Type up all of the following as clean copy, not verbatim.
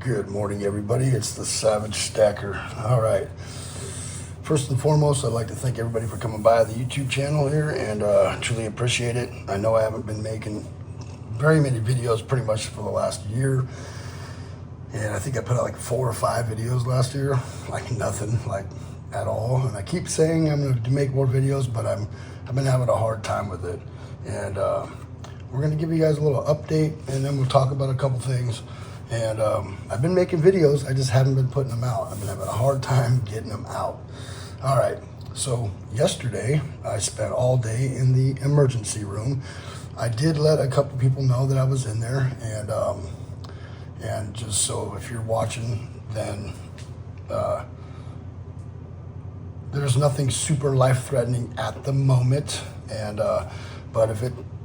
Good morning, everybody. It's the Savagestacker. All right. First and foremost, I'd like to thank everybody for coming by the YouTube channel here, and truly appreciate it. I know I haven't been making very many videos pretty much for the last year, and I think I put out like 4 or 5 videos last year, like nothing, like at all. And I keep saying I'm going to make more videos, but I've been having a hard time with it. And we're going to give you guys a little update, and then we'll talk about a couple things. And I've been making videos, I just haven't been putting them out. I've been having a hard time getting them out. All right, so yesterday I spent all day in the emergency room. I did let a couple people know that I was in there, and just so if you're watching, then there's nothing super life-threatening at the moment. And but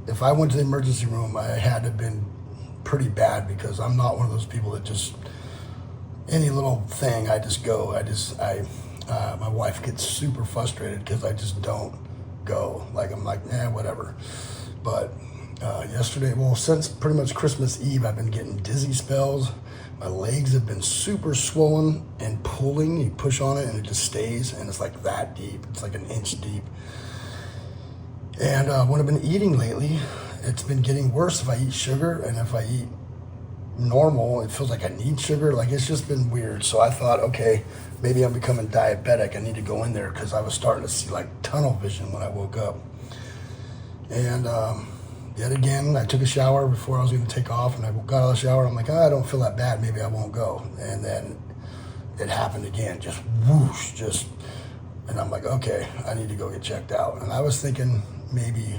if I went to the emergency room, I had to have been pretty bad, because I'm not one of those people that just any little thing I just go. My wife gets super frustrated because I just don't go. Like I'm like, whatever. But yesterday, well, since pretty much Christmas Eve, I've been getting dizzy spells. My legs have been super swollen and pulling. You push on it and it just stays, and it's like that deep. It's like an inch deep. And when I've been eating lately, it's been getting worse if I eat sugar, and if I eat normal, it feels like I need sugar. Like it's just been weird. So I thought, okay, maybe I'm becoming diabetic. I need to go in there, because I was starting to see like tunnel vision when I woke up. And yet again, I took a shower before I was going to take off, and I got out of the shower. I'm like, I don't feel that bad. Maybe I won't go. And then it happened again, just whoosh, and I'm like, okay, I need to go get checked out. And I was thinking maybe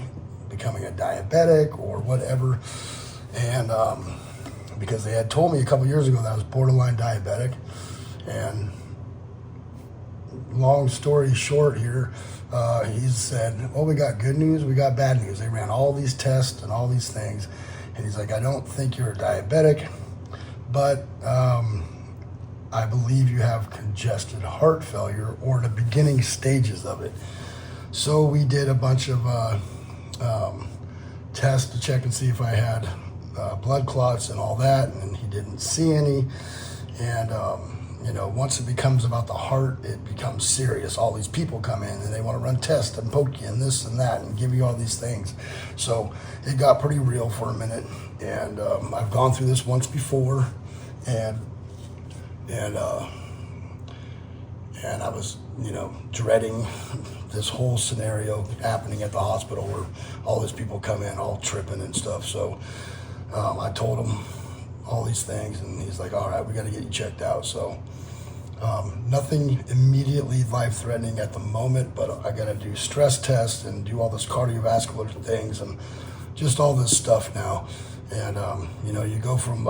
becoming a diabetic or whatever. And because they had told me a couple years ago that I was borderline diabetic. And long story short here, he said, well, we got good news, we got bad news. They ran all these tests and all these things. And he's like, I don't think you're a diabetic, but I believe you have congested heart failure, or the beginning stages of it. So we did a bunch of tests to check and see if I had blood clots and all that, and he didn't see any. And once it becomes about the heart, it becomes serious. All these people come in and they want to run tests and poke you and this and that and give you all these things. So it got pretty real for a minute. And I've gone through this once before, and I was, dreading this whole scenario happening at the hospital, where all these people come in all tripping and stuff. So I told him all these things, and he's like, all right, we got to get you checked out. So nothing immediately life-threatening at the moment, but I got to do stress tests and do all this cardiovascular things and just all this stuff now. And, you go from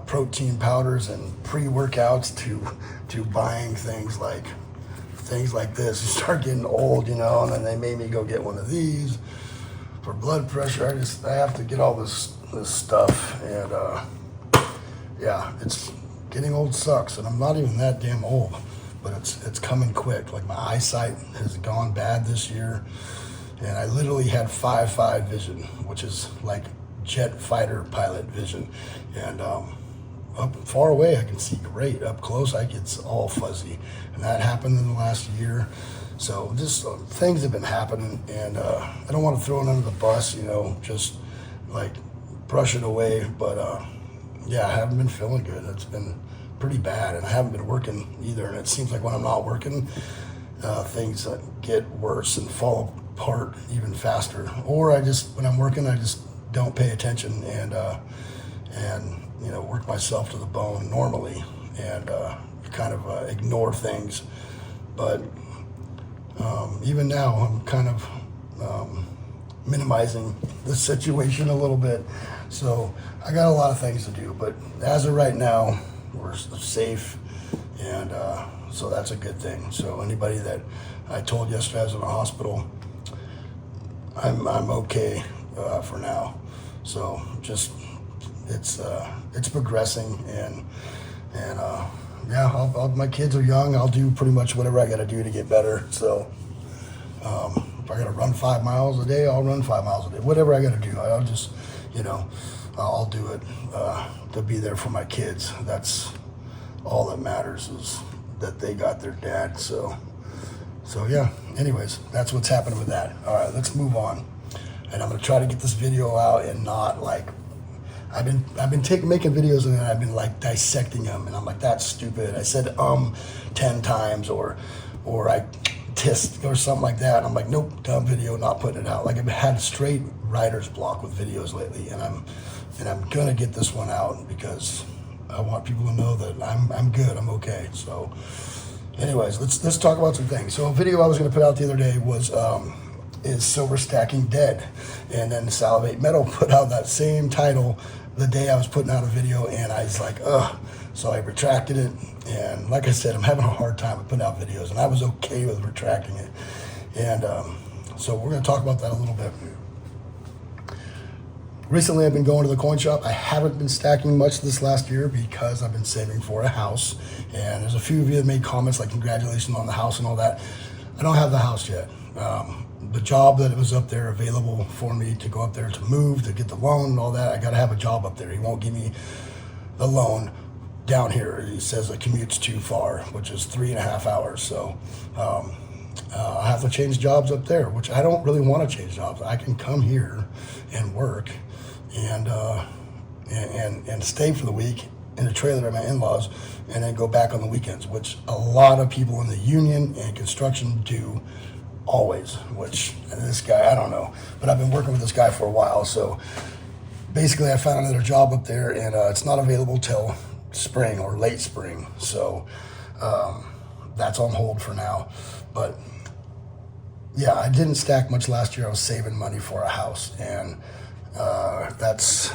protein powders and pre-workouts to buying things like this. You start getting old, and then they made me go get one of these for blood pressure. I have to get all this stuff, and it's getting old sucks. And I'm not even that damn old, but it's coming quick. Like my eyesight has gone bad this year, and I literally had 5.5 vision, which is like jet fighter pilot vision. And up far away I can see great. Up close it's all fuzzy, and that happened in the last year. So just things have been happening, and I don't want to throw it under the bus, just like brush it away. But I haven't been feeling good. It's been pretty bad, and I haven't been working either. And it seems like when I'm not working, things get worse and fall apart even faster. Or when I'm working, I just don't pay attention and work myself to the bone normally, and kind of ignore things. But even now, I'm kind of minimizing the situation a little bit. So I got a lot of things to do, but as of right now, we're safe, and so that's a good thing. So anybody that I told yesterday I was in the hospital, I'm okay for now. So just it's progressing, and my kids are young. I'll do pretty much whatever I got to do to get better. So if I got to run 5 miles a day, I'll run 5 miles a day. Whatever I got to do, I'll just I'll do it to be there for my kids. That's all that matters, is that they got their dad. So yeah, anyways, that's what's happening with that. All right, let's move on. And I'm gonna try to get this video out and not like, I've been making videos and then I've been like dissecting them, and I'm like, that's stupid. I said 10 times, or I tissed or something like that. And I'm like, nope, dumb video, not putting it out. Like, I've had straight writer's block with videos lately, and I'm gonna get this one out because I want people to know that I'm good, I'm okay. So anyways, let's talk about some things. So a video I was gonna put out the other day was is silver stacking dead? And then Salivate Metal put out that same title the day I was putting out a video, and I was like, ugh. So I retracted it, and like I said, I'm having a hard time with putting out videos, and I was okay with retracting it. And so we're gonna talk about that a little bit. Recently, I've been going to the coin shop. I haven't been stacking much this last year because I've been saving for a house. And there's a few of you that made comments like, congratulations on the house and all that. I don't have the house yet. The job that was up there available for me to go up there to move, to get the loan and all that, I gotta have a job up there. He won't give me the loan down here. He says the commute's too far, which is 3.5 hours. So I have to change jobs up there, which I don't really want to change jobs. I can come here and work and stay for the week in a trailer at my in-laws, and then go back on the weekends, which a lot of people in the union and construction do always, which this guy, I don't know, but I've been working with this guy for a while. So basically I found another job up there, and it's not available till spring or late spring. So that's on hold for now. But yeah, I didn't stack much last year. I was saving money for a house, and that's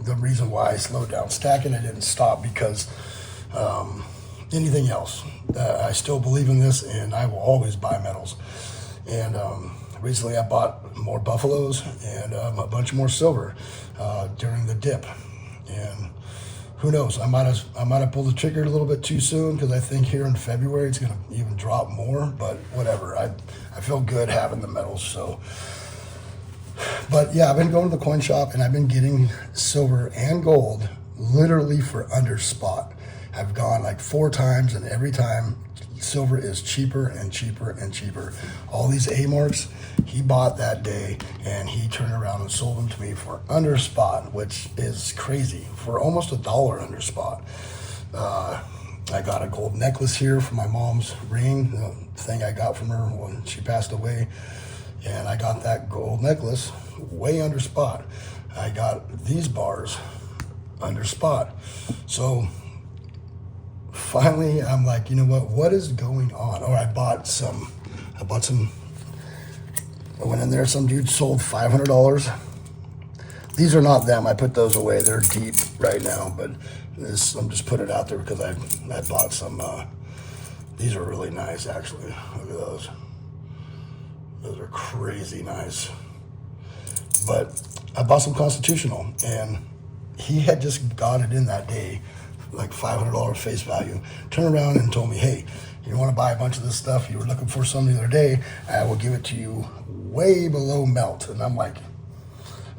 the reason why I slowed down stacking. I didn't stop because anything else. I still believe in this, and I will always buy metals. And recently I bought more buffaloes and a bunch more silver during the dip. And who knows, I might have pulled the trigger a little bit too soon, because I think here in February it's gonna even drop more, but whatever. I feel good having the metals. So, but yeah, I've been going to the coin shop, and I've been getting silver and gold literally for under spot. I've gone like 4 times, and every time silver is cheaper and cheaper and cheaper. All these A marks he bought that day, and he turned around and sold them to me for under spot, which is crazy, for almost $1 under spot. I got a gold necklace here for my mom's ring, the thing I got from her when she passed away, and I got that gold necklace way under spot. I got these bars under spot. So finally, I'm like, you know what is going on? Or I bought some, I went in there, some dude sold $500. These are not them, I put those away, they're deep right now, but this, I'm just putting it out there because I bought some, these are really nice actually, look at those. Those are crazy nice. But I bought some Constitutional, and he had just got it in that day, like $500 face value. Turned around and told me, hey, you want to buy a bunch of this stuff? You were looking for some the other day. I will give it to you way below melt. And I'm like,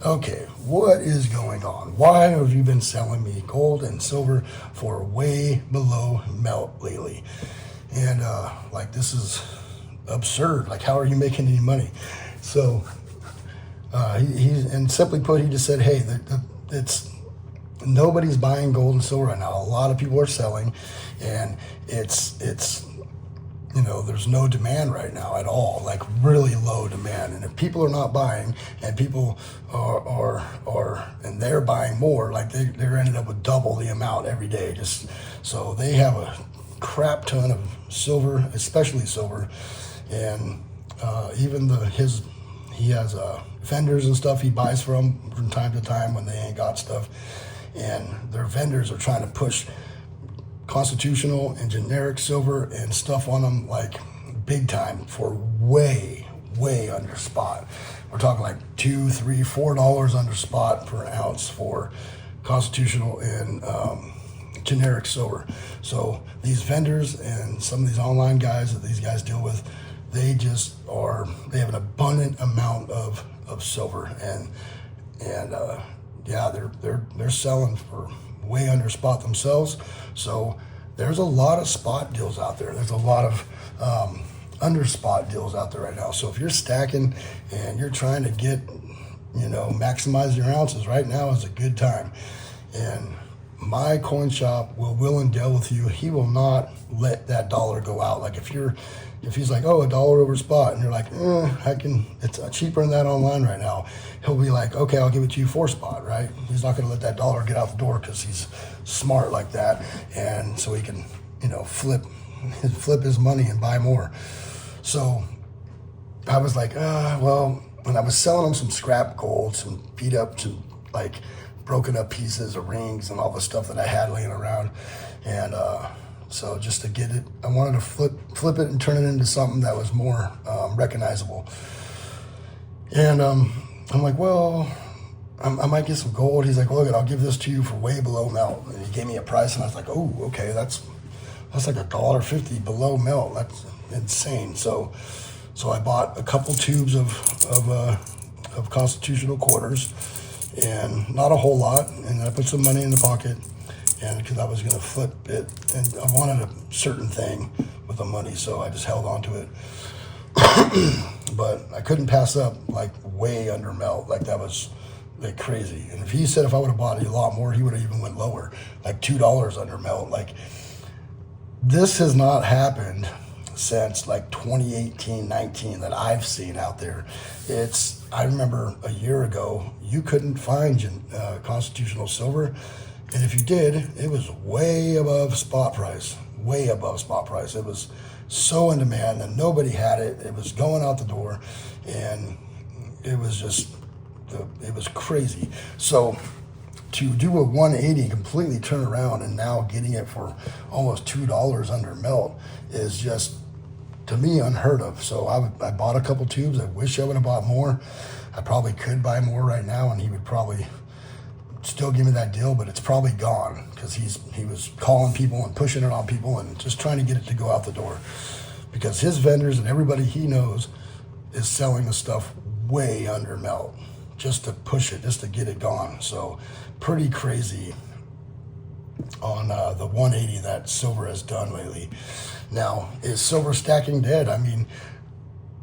okay, what is going on? Why have you been selling me gold and silver for way below melt lately? And like, this is absurd. Like, how are you making any money? So and simply put, he just said, hey, it's nobody's buying gold and silver right now. A lot of people are selling, and it's you know, there's no demand right now at all, like really low demand. And if people are not buying, and people are and they're buying more, like they're ending up with double the amount every day. Just so they have a crap ton of silver, especially silver, and even he has vendors and stuff he buys from time to time when they ain't got stuff. And their vendors are trying to push Constitutional and generic silver and stuff on them like big time for way under spot. We're talking like $2, $3, $4 under spot per ounce for Constitutional and generic silver. So these vendors and some of these online guys that these guys deal with, they have an abundant amount of silver, and yeah, they're selling for way under spot themselves. So there's a lot of spot deals out there. There's a lot of under spot deals out there right now. So if you're stacking and you're trying to get, maximize your ounces, right now is a good time. And my coin shop will and deal with you. He will not let that dollar go out. Like if he's like, oh, $1 over spot, and you're like, it's cheaper than that online right now, he'll be like, okay, I'll give it to you for spot, right? He's not going to let that dollar get out the door because he's smart like that, and so he can, flip his money and buy more. So I was like, well, when I was selling him some scrap gold, some beat up, some like broken up pieces of rings and all the stuff that I had laying around, and so just to get it, I wanted to flip it and turn it into something that was more recognizable. And I'm like, well, I might get some gold. He's like, look, I'll give this to you for way below melt. And he gave me a price, and I was like, oh, okay, that's like $1.50 below melt. That's insane. So I bought a couple tubes of constitutional quarters, and not a whole lot. And I put some money in the pocket. And because I was going to flip it, and I wanted a certain thing with the money, so I just held on to it. But I couldn't pass up like way under melt. Like that was like crazy. And if he said if I would have bought a lot more, he would have even went lower, like $2 under melt. Like this has not happened since like 2018, 19 that I've seen out there. I remember a year ago, you couldn't find constitutional silver. And if you did, it was way above spot price, way above spot price. It was so in demand that nobody had it. It was going out the door, and it was it was crazy. So to do a 180, completely turn around, and now getting it for almost $2 under melt is just, to me, unheard of. So I bought a couple tubes. I wish I would have bought more. I probably could buy more right now, and he would probably still give me that deal, but it's probably gone because he was calling people and pushing it on people and just trying to get it to go out the door, because his vendors and everybody he knows is selling the stuff way under melt just to push it, just to get it gone. So pretty crazy on the 180 that silver has done lately. Now, is silver stacking dead? I mean,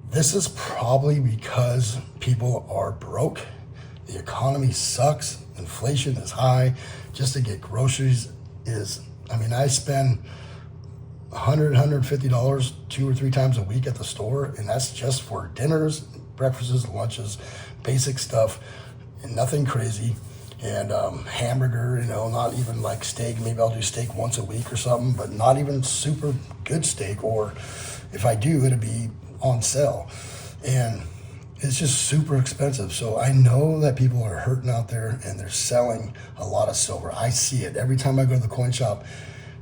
this is probably because people are broke. The economy sucks. Inflation is high. Just to get groceries I spend $100, $150 2 or 3 times a week at the store, and that's just for dinners, breakfasts, lunches, basic stuff, and nothing crazy. And hamburger, not even like steak. Maybe I'll do steak once a week or something, but not even super good steak. Or if I do, it'll be on sale. And it's just super expensive. So I know that people are hurting out there, and they're selling a lot of silver. I see it. Every time I go to the coin shop,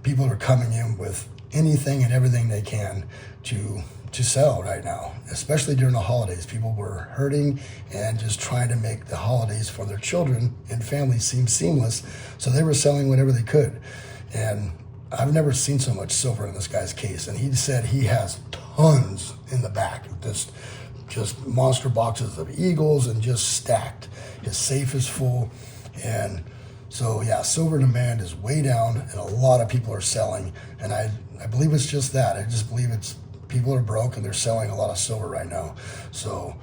people are coming in with anything and everything they can to sell right now, especially during the holidays. People were hurting and just trying to make the holidays for their children and families seem seamless. So they were selling whatever they could. And I've never seen so much silver in this guy's case. And he said he has tons in the back, just monster boxes of eagles and just stacked. His safe is full. And so, yeah, silver demand is way down, and a lot of people are selling. And I believe it's just that. I just believe it's people are broke and they're selling a lot of silver right now. So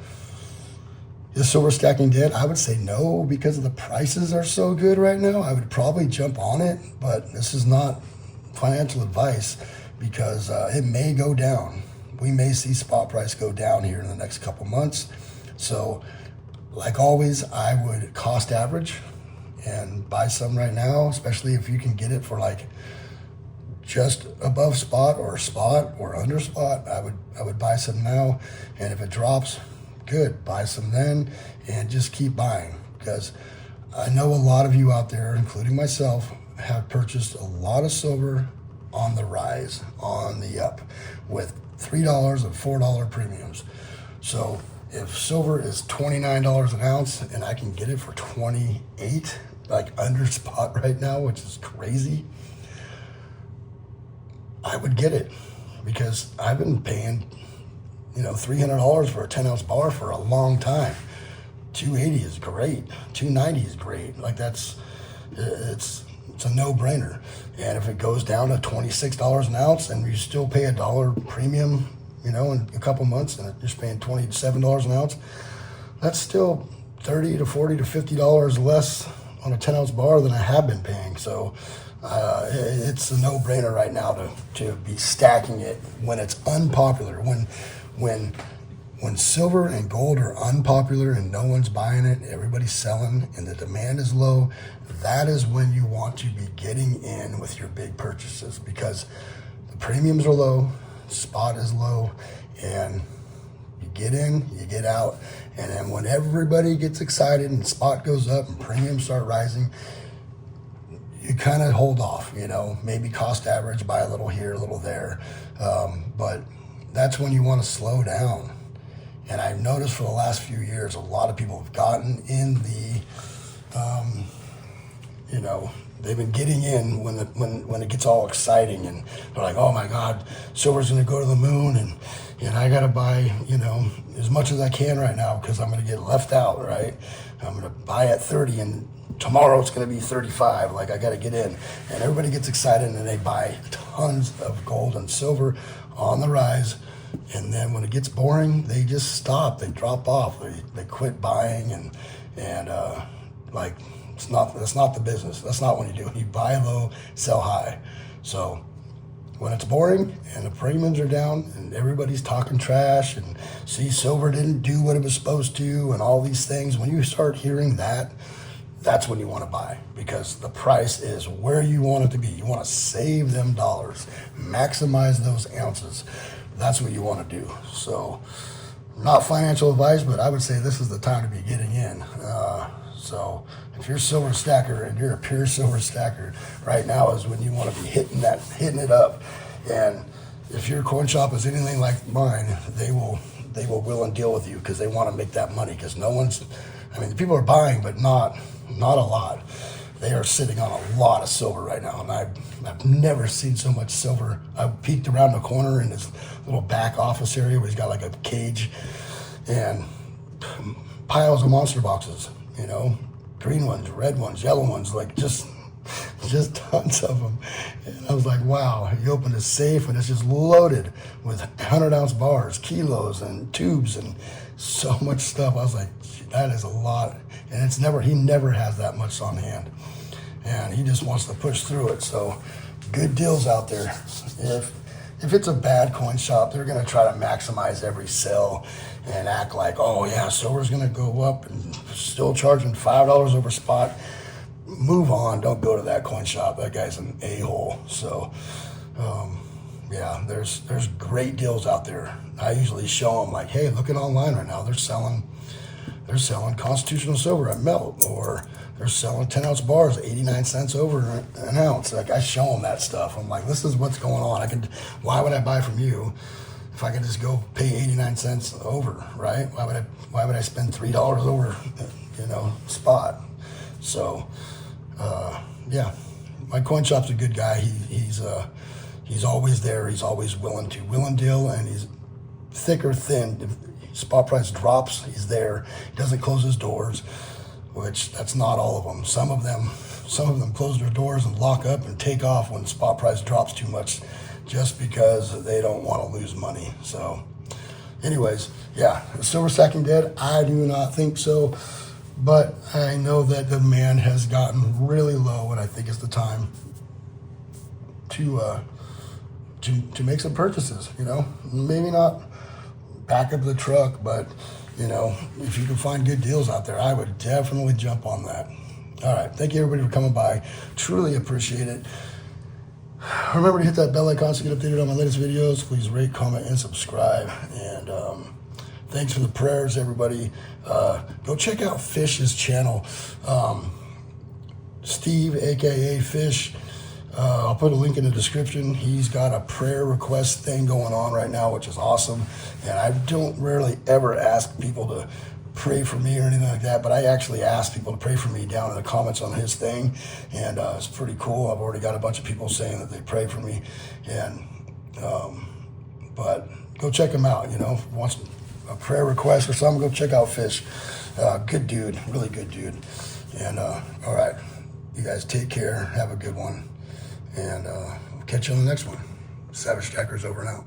is silver stacking dead? I would say no, because the prices are so good right now. I would probably jump on it, but this is not financial advice, because it may go down. We may see spot price go down here in the next couple months. So like always, I would cost average and buy some right now, especially if you can get it for like just above spot or under spot. I would buy some now, and if it drops, good, buy some then, and just keep buying, because I know a lot of you out there, including myself, have purchased a lot of silver on the rise, on the up, with $3 and $4 premiums. So if silver is $29 an ounce and I can get it for 28, like under spot right now, which is crazy, I would get it, because I've been paying, $300 for a 10-ounce bar for a long time. 280 is great. 290 is great. Like it's a no-brainer. And if it goes down to $26 an ounce and you still pay $1 premium, you know, in a couple months, and you're just paying $27 an ounce, that's still $30 to $40 to $50 less on a 10-ounce bar than I have been paying. So it's a no-brainer right now to be stacking it when it's unpopular. When silver and gold are unpopular and no one's buying it, everybody's selling, and the demand is low, that is when you want to be getting in with your big purchases, because the premiums are low, spot is low, and you get in, you get out, and then when everybody gets excited and spot goes up and premiums start rising, you kind of hold off, you know, maybe cost average, buy a little here, a little there, but that's when you want to slow down. And I've noticed for the last few years, a lot of people have gotten in the, you know, they've been getting in when it gets all exciting, and they're like, oh my God, silver's gonna go to the moon, and I gotta buy, you know, as much as I can right now because I'm gonna get left out, right? I'm gonna buy at 30 and tomorrow it's gonna be 35, like I gotta get in. And everybody gets excited and they buy tons of gold and silver on the rise. And then when it gets boring, they just stop. They drop off. They quit buying, and like that's not the business. That's not what you do. You buy low, sell high. So when it's boring and the premiums are down and everybody's talking trash and see silver didn't do what it was supposed to and all these things, when you start hearing that, that's when you want to buy, because the price is where you want it to be. You want to save them dollars, maximize those ounces. That's what you want to do. So, not financial advice, but I would say this is the time to be getting in. So, if you're a silver stacker and you're a pure silver stacker, right now is when you want to be hitting it up. And if your coin shop is anything like mine, they will will and deal with you because they want to make that money. Because no one's, I mean, the people are buying, but not a lot. They are sitting on a lot of silver right now, and I've never seen so much silver. I peeked around the corner in this little back office area where he's got like a cage, and piles of monster boxes, you know, green ones, red ones, yellow ones, like just tons of them. And I was like, wow. You open a safe and it's just loaded with 100-ounce bars, kilos, and tubes, and so much stuff. I was like, that is a lot. And he never has that much on hand. And he just wants to push through it. So good deals out there. If it's a bad coin shop, they're going to try to maximize every sell and act like, oh yeah, silver's going to go up and still charging $5 over spot. Move on. Don't go to that coin shop. That guy's an a-hole. So yeah, there's great deals out there. I usually show them like, hey, look at online right now. They're selling constitutional silver at melt, or they're selling 10-ounce bars, 89 cents over an ounce. Like, I show them that stuff. I'm like, this is what's going on. Why would I buy from you if I could just go pay 89 cents over, right? Why would I spend $3 over, you know, spot? So, yeah, my coin shop's a good guy. He's always there. He's always willing to deal, and he's thick or thin. If spot price drops, he's there. He doesn't close his doors, which that's not all of them. Some of them close their doors and lock up and take off when spot price drops too much, just because they don't want to lose money. So anyways, yeah, is silver stacking dead? I do not think so, but I know that the demand has gotten really low, and I think it's the time to make some purchases. You know, maybe not back up the truck, but you know, if you can find good deals out there, I would definitely jump on that. All right, thank you everybody for coming by. Truly appreciate it. Remember to hit that bell icon so you get updated on my latest videos. Please rate, comment, and subscribe. And thanks for the prayers, everybody. Go check out Fish's channel. Steve, aka Fish. I'll put a link in the description. He's got a prayer request thing going on right now, which is awesome. And I don't rarely ever ask people to pray for me or anything like that, but I actually ask people to pray for me down in the comments on his thing, and it's pretty cool. I've already got a bunch of people saying that they pray for me, and but go check him out. You know, a prayer request or something, go check out Fish. Good dude, really good dude. And all right, you guys take care. Have a good one, and we'll catch you on the next one. Savagestacker's over and out.